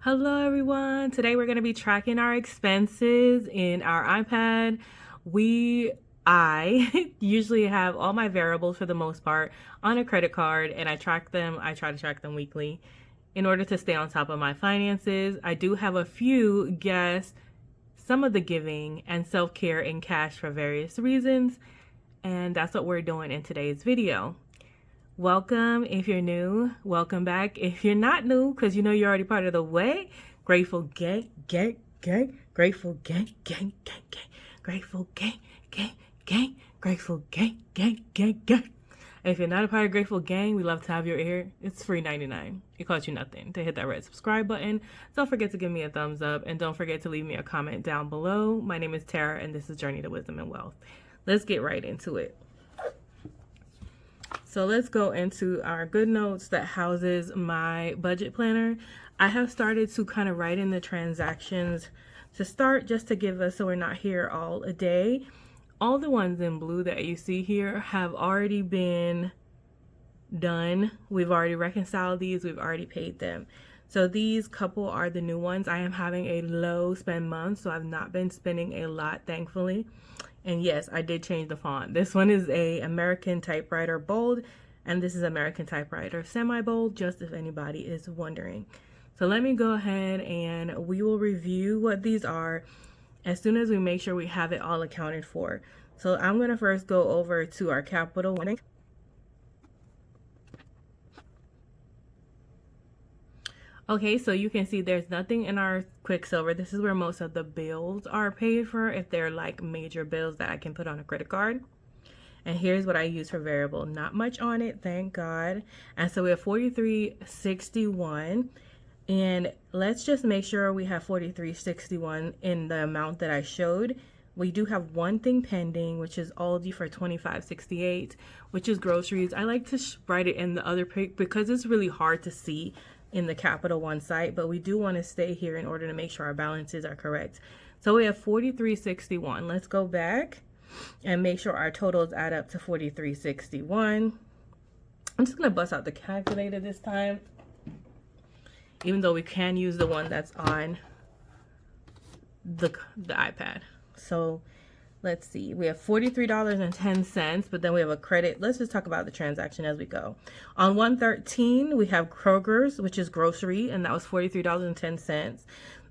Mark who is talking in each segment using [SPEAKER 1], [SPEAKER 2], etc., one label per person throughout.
[SPEAKER 1] Hello everyone. Today we're going to be tracking our expenses in our iPad. I usually have all my variables for the most part on a credit card, and I try to track them weekly in order to stay on top of my finances. I do have a few guests, some of the giving and self-care in cash for various reasons, and that's what we're doing in today's video. Welcome if you're new. Welcome back if you're not new, because you know you're already part of the way. Grateful gang, gang, gang. Grateful gang, gang, gang, gang. Grateful gang, gang, gang. Grateful gang, gang, gang, gang. And if you're not a part of Grateful Gang, we love to have your ear. It's free $99. It costs you nothing to hit that red subscribe button. Don't forget to give me a thumbs up, and don't forget to leave me a comment down below. My name is Tara, and this is Journey to Wisdom and Wealth. Let's get right into it. So let's go into our GoodNotes that houses my budget planner. I have started to kind of write in the transactions to start, just to give us, so we're not here all a day. All the ones in blue that you see here have already been done. We've already reconciled these. We've already paid them. So these couple are the new ones. I am having a low spend month, so I've not been spending a lot, thankfully. And yes, I did change the font. This one is a American typewriter bold, and this is American typewriter semi-bold, just if anybody is wondering. So let me go ahead and we will review what these are as soon as we make sure we have it all accounted for. So I'm going to first go over to our capital one. Okay, so you can see there's nothing in our Quicksilver. This is where most of the bills are paid for, if they're like major bills that I can put on a credit card. And here's what I use for variable. Not much on it, thank God. And so we have $43.61. And let's just make sure we have $43.61 in the amount that I showed. We do have one thing pending, which is Aldi for $25.68, which is groceries. I like to write it in the other pic because it's really hard to see in the Capital One site, but we do want to stay here in order to make sure our balances are correct. So we have $43.61. Let's go back and make sure our totals add up to $43.61. I'm just going to bust out the calculator this time, even though we can use the one that's on the iPad. So let's see, we have $43.10, but then we have a credit. Let's just talk about the transaction as we go. On 113, we have Kroger's, which is grocery, and that was $43.10.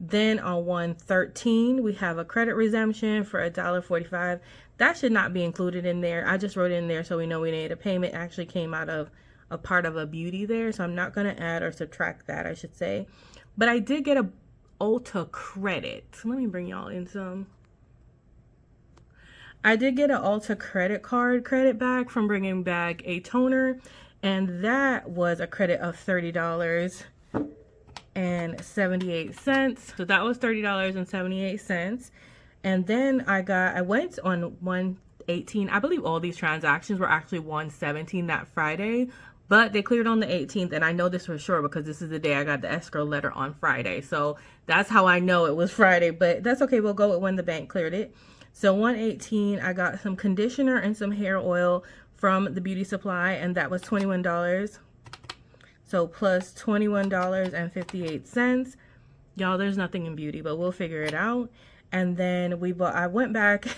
[SPEAKER 1] Then on 113, we have a credit redemption for $1.45. That should not be included in there. I just wrote it in there so we know we made a payment. It actually came out of a part of a beauty there, so I'm not going to add or subtract that, I should say. But I did get a Ulta credit. Let me bring y'all in some. I did get an Ulta credit card credit back from bringing back a toner, and that was a credit of $30.78. So that was $30.78. And then I went on 118. I believe all these transactions were actually 117 that Friday, but they cleared on the 18th, and I know this for sure because this is the day I got the escrow letter on Friday. So that's how I know it was Friday, but that's okay. We'll go with when the bank cleared it. So 118, I got some conditioner and some hair oil from the beauty supply, and that was $21. So plus $21.58. Y'all, there's nothing in beauty, but we'll figure it out. And then I went back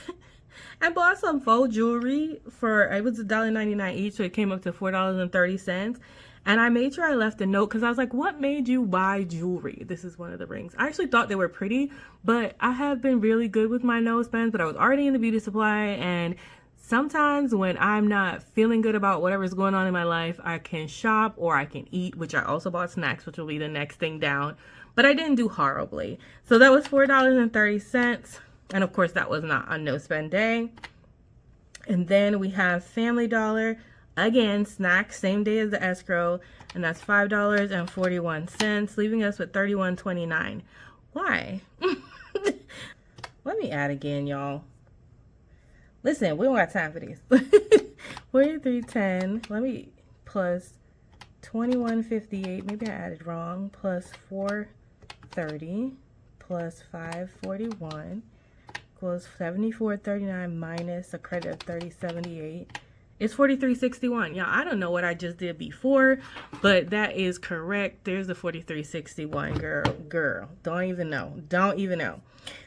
[SPEAKER 1] and bought some faux jewelry it was $1.99 each, so it came up to $4.30. And I made sure I left a note because I was like, what made you buy jewelry? This is one of the rings. I actually thought they were pretty, but I have been really good with my nose spends, but I was already in the beauty supply. And sometimes when I'm not feeling good about whatever's going on in my life, I can shop or I can eat, which I also bought snacks, which will be the next thing down. But I didn't do horribly. So that was $4.30. And of course, that was not a no spend day. And then we have Family Dollar. Again, snacks, same day as the escrow, and that's $5.41, leaving us with $31.29. Why? Let me add again, y'all. Listen, we don't got time for this. $43.10. Let me plus $21.58. Maybe I added wrong. Plus $4.30 plus $5.41 equals $74.39 minus a credit of $30.78. It's $43.61. Yeah, I don't know what I just did before, but that is correct. There's the $43.61, girl. Don't even know. Don't even know.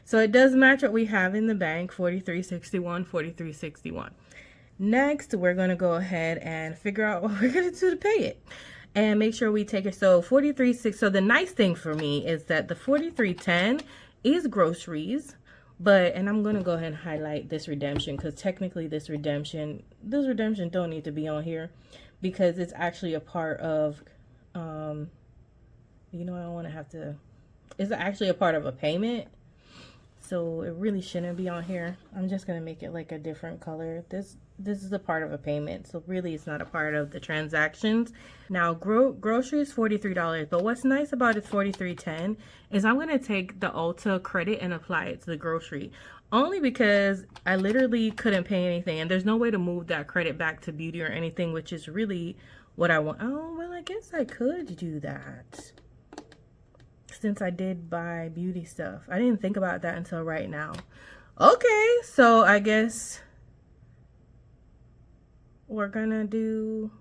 [SPEAKER 1] So it does match what we have in the bank, $43.61, $43.61. Next, we're going to go ahead and figure out what we're going to do to pay it. And make sure we take it. So $43.6. So the nice thing for me is that the $43.10 is groceries. But, and I'm going to go ahead and highlight this redemption, because technically this redemption don't need to be on here, because it's actually a part of, you know, I don't want to have to, it's actually a part of a payment. So it really shouldn't be on here. I'm just going to make it like a different color. This is a part of a payment. So really it's not a part of the transactions. Now groceries, $43. But what's nice about it, $43.10, is I'm going to take the Ulta credit and apply it to the grocery. Only because I literally couldn't pay anything. And there's no way to move that credit back to beauty or anything, which is really what I want. Oh, well, I guess I could do that, since I did buy beauty stuff. I didn't think about that until right now. Okay, so I guess we're gonna do,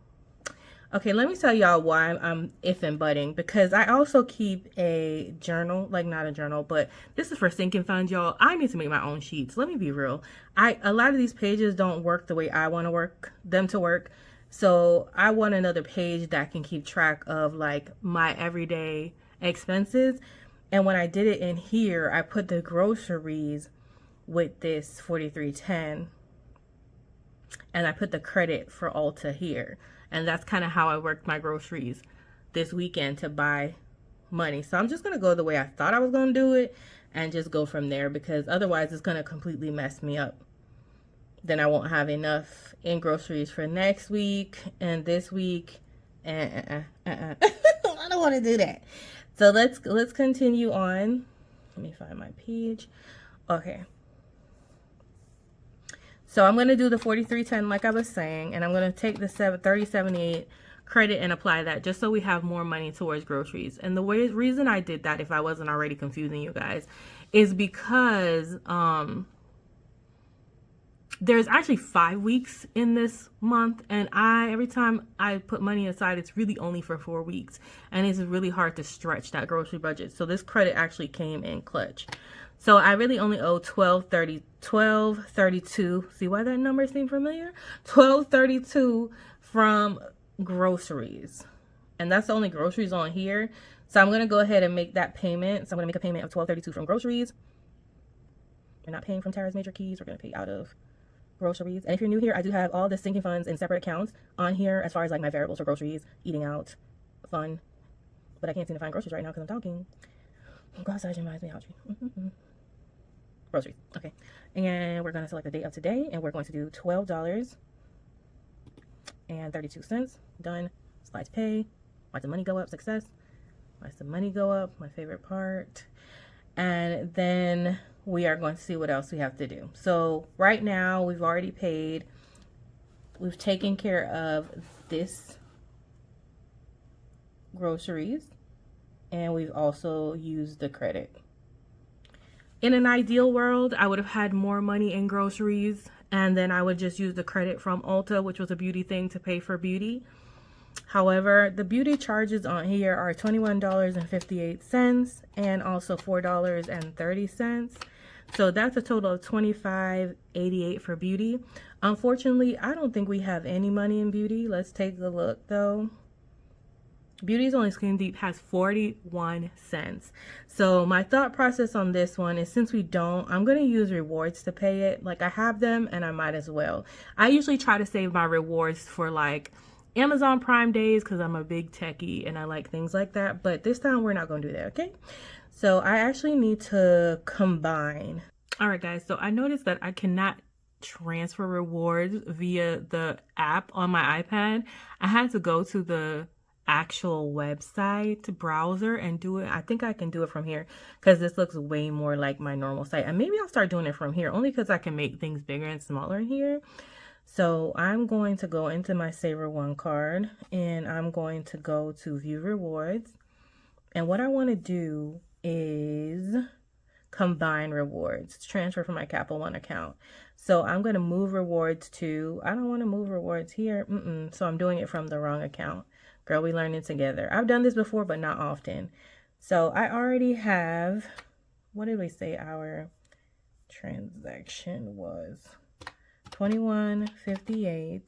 [SPEAKER 1] okay, let me tell y'all why I'm if and butting, because I also keep a journal, like not a journal, but this is for sinking funds, y'all. I need to make my own sheets. Let me be real. A lot of these pages don't work the way I want to them to work. So I want another page that can keep track of like my everyday expenses. And when I did it in here, I put the groceries with this $43.10, and I put the credit for Ulta here. And that's kind of how I worked my groceries this weekend to buy money. So I'm just going to go the way I thought I was going to do it and just go from there, because otherwise it's going to completely mess me up. Then I won't have enough in groceries for next week and this week. I don't want to do that. So let's continue on. Let me find my page. Okay. So I'm going to do the $43.10 like I was saying, and I'm going to take the $30.78 credit and apply that just so we have more money towards groceries. And the reason I did that, if I wasn't already confusing you guys, is because there's actually 5 weeks in this month, and every time I put money aside, it's really only for 4 weeks, and it's really hard to stretch that grocery budget. So this credit actually came in clutch. So I really only owe $12.32. See why that number seemed familiar? $12.32 from groceries, and that's the only groceries on here. So I'm gonna go ahead and make that payment. So I'm gonna make a payment of $12.32 from groceries. We're not paying from Tara's Major Keys. We're gonna pay out of groceries. And if you're new here, I do have all the sinking funds in separate accounts on here, as far as like my variables for groceries, eating out, fun. But I can't seem to find groceries right now because I'm talking. Go outside and reminds me allergy. Groceries. Okay. And we're going to select the date of today, and we're going to do $12.32. Done. Slide to pay. Watch the money go up. Success. Watch the money go up. My favorite part. And then we are going to see what else we have to do. So right now we've already paid. We've taken care of this groceries, and we've also used the credit. In an ideal world, I would have had more money in groceries, and then I would just use the credit from Ulta, which was a beauty thing, to pay for beauty. However, the beauty charges on here are $21.58 and also $4.30. So that's a total of $25.88 for beauty. Unfortunately, I don't think we have any money in beauty. Let's take a look though. Beauty's Only Skin Deep has 41 cents. So my thought process on this one is, since we don't, I'm going to use rewards to pay it. Like, I have them and I might as well. I usually try to save my rewards for like Amazon Prime days because I'm a big techie and I like things like that. But this time we're not going to do that, okay? So I actually need to combine. All right, guys. So I noticed that I cannot transfer rewards via the app on my iPad. I had to go to the actual website browser and do it. I think I can do it from here because this looks way more like my normal site, and maybe I'll start doing it from here only because I can make things bigger and smaller in here. So I'm going to go into my Saver One card, and I'm going to go to view rewards, and what I want to do is combine rewards, transfer from my Capital One account. So I'm going to move rewards to, I don't want to move rewards here. So I'm doing it from the wrong account. Girl, we learning together. I've done this before, but not often. So I already have, what did we say our transaction was? 21.58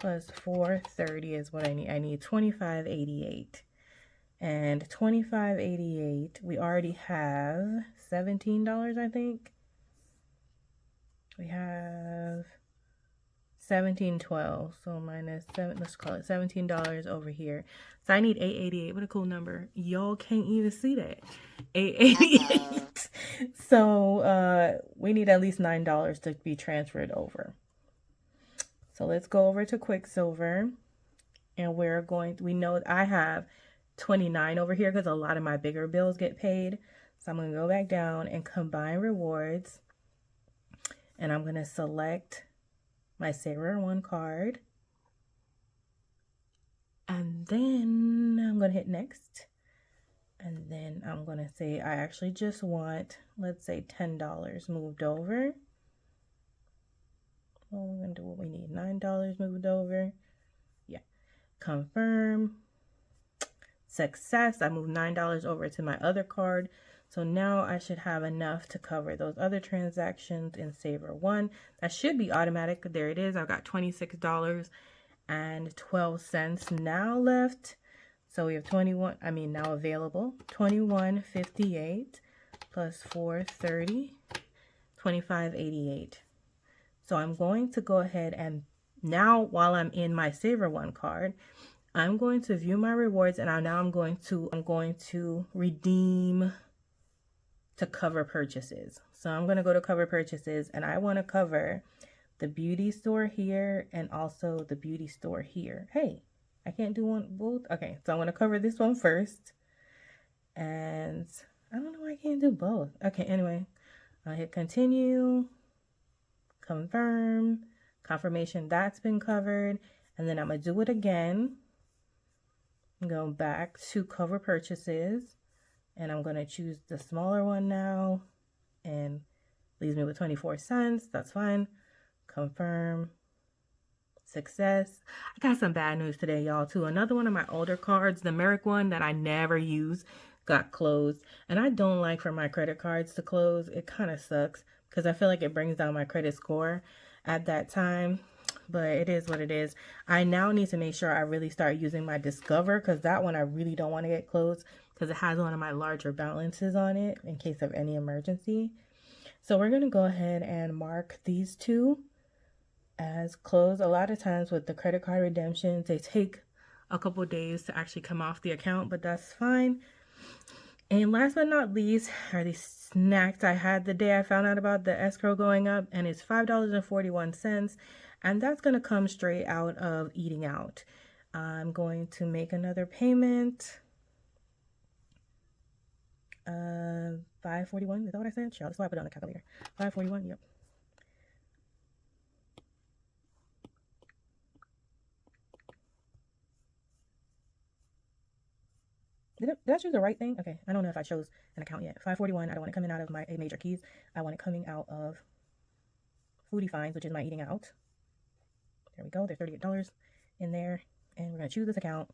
[SPEAKER 1] plus 4.30 is what I need. I need 25.88. And 25.88, we already have $17, I think. We have 17.12, so minus 7, let's call it $17 over here. So I need 8.88. What a cool number. Y'all can't even see that. 8.88. So we need at least $9 to be transferred over. So let's go over to Quicksilver, and we know I have 29 over here because a lot of my bigger bills get paid. So I'm going to go back down and combine rewards, and I'm going to select my Saver One card, and then I'm going to hit next, and then I'm going to say I actually just want, let's say $10 moved over. Well, we're going to do what we need. $9 moved over. Yeah. Confirm. Success. I moved $9 over to my other card. So now I should have enough to cover those other transactions in Saver One. That should be automatic. There it is. I've got $26.12 now left. So we have now available. 21.58 plus 4.30, 25.88. So I'm going to go ahead and now, while I'm in my Saver One card, I'm going to view my rewards, and I'm going to redeem to cover purchases. So I'm going to go to cover purchases, and I want to cover the beauty store here and also the beauty store here. Hey, I can't do both. Okay, so I'm going to cover this one first, and I don't know why I can't do both. Okay, anyway, I'll hit continue, confirm, confirmation that's been covered, and then I'm going to do it again. Go back to cover purchases, and I'm going to choose the smaller one now, and leaves me with 24 cents. That's fine. Confirm. Success. I got some bad news today, y'all, too. Another one of my older cards, the Merrick one that I never use, got closed. And I don't like for my credit cards to close. It kind of sucks because I feel like it brings down my credit score at that time. But it is what it is. I now need to make sure I really start using my Discover, because that one I really don't want to get closed because it has one of my larger balances on it in case of any emergency. So we're going to go ahead and mark these two as closed. A lot of times with the credit card redemptions, they take a couple days to actually come off the account, but that's fine. And last but not least are these snacks I had the day I found out about the escrow going up, and it's $5.41. And that's going to come straight out of eating out. I'm going to make another payment. $5.41. Is that what I said? Sure, that's why I put it on the calculator. $5.41. Yep. Did I choose the right thing? Okay, I don't know if I chose an account yet. $5.41. I don't want it coming out of my major keys. I want it coming out of Foodie Finds, which is my eating out. There we go. There's $38 in there. And we're going to choose this account.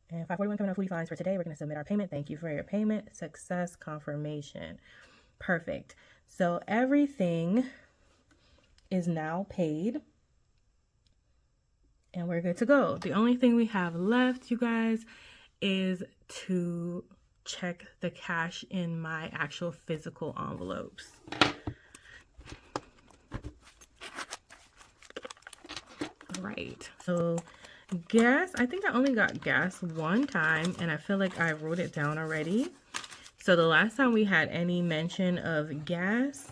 [SPEAKER 1] And $5.41 coming out of Foodie Finds for today. We're going to submit our payment. Thank you for your payment. Success confirmation. Perfect. So everything is now paid. And we're good to go. The only thing we have left, you guys, is to check the cash in my actual physical envelopes. Right. So gas, I think I only got gas one time, and I feel like I wrote it down already. So the last time we had any mention of gas,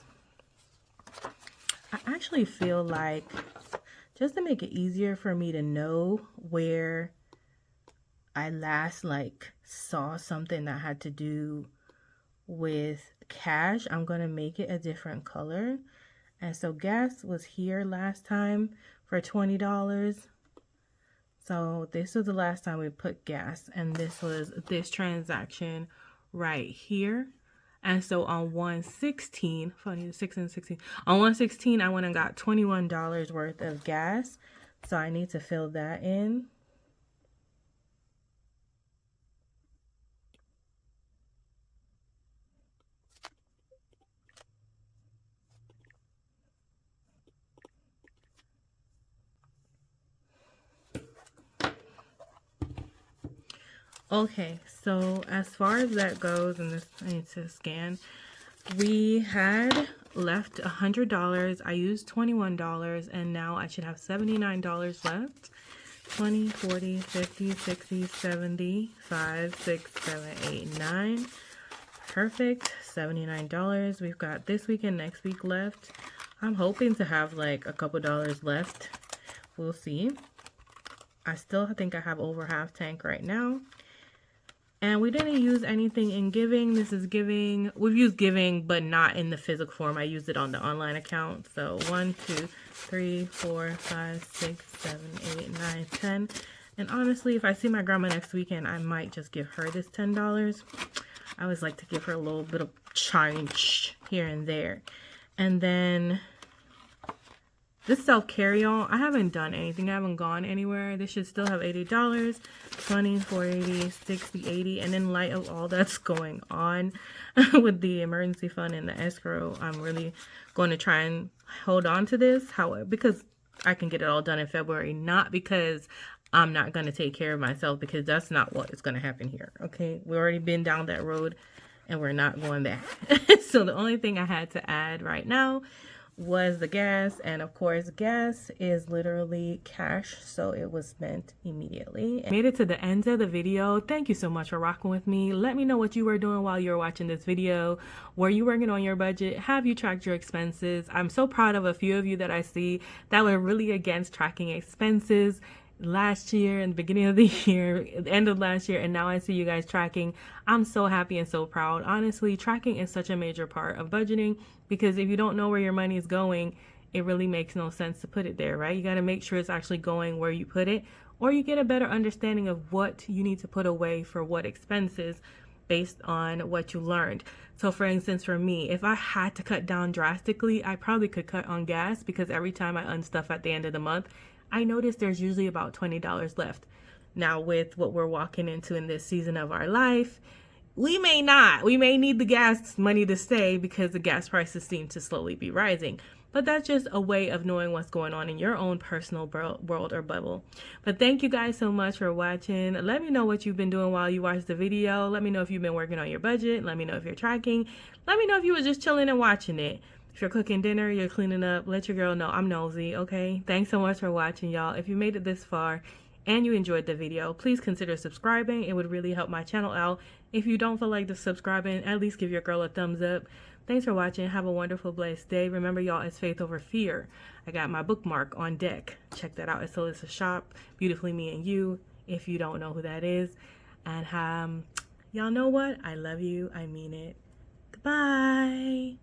[SPEAKER 1] I actually feel like, just to make it easier for me to know where I last saw something that had to do with cash, I'm going to make it a different color. And so gas was here last time for $20. So this was the last time we put gas, and this was this transaction right here. And so on 116, funny, 6 and 16, on 116, I went and got $21 worth of gas. So I need to fill that in. Okay, so as far as that goes, and this I need to scan, we had left $100. I used $21, and now I should have $79 left. 20, 40, 50, 60, 70, 5, 6, 7, 8, 9. Perfect. $79. We've got this week and next week left. I'm hoping to have like a couple dollars left. We'll see. I still think I have over half tank right now. And we didn't use anything in Giving. This is Giving. We've used Giving, but not in the physical form. I used it on the online account. So 1, 2, 3, 4, 5, 6, 7, 8, 9, 10. And honestly, if I see my grandma next weekend, I might just give her this $10. I always like to give her a little bit of change here and there. And then this self-carry-on, I haven't done anything. I haven't gone anywhere. This should still have $80, 20, 480, 60, 80. And in light of all that's going on with the emergency fund and the escrow, I'm really going to try and hold on to this. However, because I can get it all done in February, not because I'm not going to take care of myself, because that's not what is going to happen here. Okay, we've already been down that road and we're not going back. So the only thing I had to add right now was the gas, and of course gas is literally cash, so it was spent immediately. Made it to the end of the video. Thank you so much for rocking with me. Let me know what you were doing while you were watching this video. Were you working on your budget? Have you tracked your expenses? I'm so proud of a few of you that I see that were really against tracking expenses last year and the beginning of the year, the end of last year, and now I see you guys tracking. I'm so happy and so proud. Honestly, tracking is such a major part of budgeting, because if you don't know where your money is going, it really makes no sense to put it there, right? You got to make sure it's actually going where you put it, or you get a better understanding of what you need to put away for what expenses based on what you learned. So for instance, for me, if I had to cut down drastically, I probably could cut on gas, because every time I unstuff at the end of the month, I noticed there's usually about $20 left. Now with what we're walking into in this season of our life, we may not. We may need the gas money to stay because the gas prices seem to slowly be rising. But that's just a way of knowing what's going on in your own personal world or bubble. But thank you guys so much for watching. Let me know what you've been doing while you watch the video. Let me know if you've been working on your budget. Let me know if you're tracking. Let me know if you were just chilling and watching it. If you're cooking dinner, you're cleaning up, let your girl know I'm nosy, okay? Thanks so much for watching, y'all. If you made it this far and you enjoyed the video, please consider subscribing. It would really help my channel out. If you don't feel like subscribing, at least give your girl a thumbs up. Thanks for watching. Have a wonderful, blessed day. Remember, y'all, it's faith over fear. I got my bookmark on deck. Check that out. It's a shop, Beautifully Me and You, if you don't know who that is. And y'all know what? I love you. I mean it. Goodbye.